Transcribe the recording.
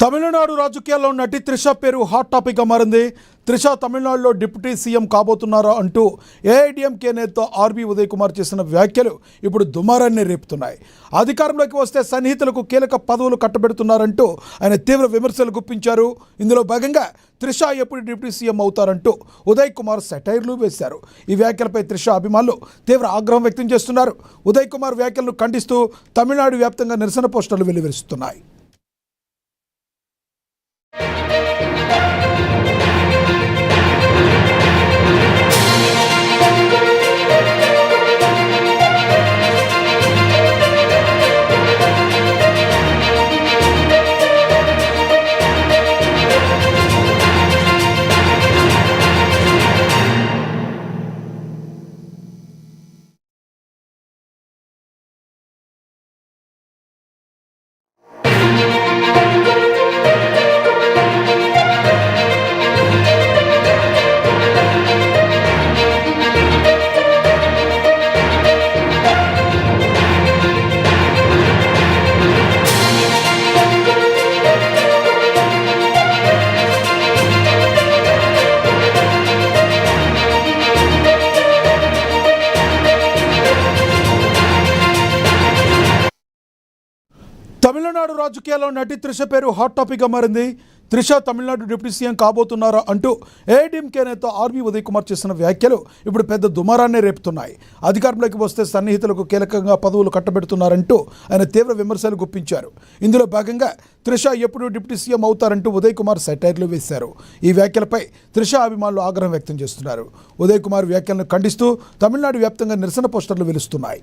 తమిళనాడు రాజకీయాల్లో నటి త్రిష పేరు హాట్ టాపిక్గా మారింది. త్రిష తమిళనాడులో డిప్యూటీ సీఎం కాబోతున్నారా అంటూ ఏఐడిఎంకే నేత ఆర్బీ ఉదయ్ కుమార్ చేసిన వ్యాఖ్యలు ఇప్పుడు దుమారాన్ని రేపుతున్నాయి. అధికారంలోకి వస్తే సన్నిహితులకు కీలక పదవులు కట్టబెడుతున్నారంటూ ఆయన తీవ్ర విమర్శలు గుప్పించారు. ఇందులో భాగంగా త్రిష ఎప్పుడు డిప్యూటీ సీఎం అవుతారంటూ ఉదయ్ కుమార్ సెటైర్లు వేశారు. ఈ వ్యాఖ్యలపై త్రిష అభిమానులు తీవ్ర ఆగ్రహం వ్యక్తం చేస్తున్నారు. ఉదయ్ కుమార్ వ్యాఖ్యలను ఖండిస్తూ తమిళనాడు వ్యాప్తంగా నిరసన పోస్టర్లు వెలువరిస్తున్నాయి. తమిళనాడు రాజకీయాల్లో నటి త్రిష పేరు హాట్ టాపిక్గా మారింది. త్రిష తమిళనాడు డిప్యూటీ సీఎం కాబోతున్నారా అంటూ ఏఐడిఎంకే నేత ఆర్బీ ఉదయ్ కుమార్ చేసిన వ్యాఖ్యలు ఇప్పుడు పెద్ద దుమారాన్ని రేపుతున్నాయి. అధికారంలోకి వస్తే సన్నిహితులకు కీలకంగా పదవులు కట్టబెడుతున్నారంటూ ఆయన తీవ్ర విమర్శలు గుప్పించారు. ఇందులో భాగంగా త్రిష ఎప్పుడు డిప్యూటీ సీఎం అవుతారంటూ ఉదయ్ కుమార్ సెటైర్లు వేశారు. ఈ వ్యాఖ్యలపై త్రిష అభిమానులు ఆగ్రహం వ్యక్తం చేస్తున్నారు. ఉదయ్ కుమార్ వ్యాఖ్యలను ఖండిస్తూ తమిళనాడు వ్యాప్తంగా నిరసన పోస్టర్లు వెలుస్తున్నాయి.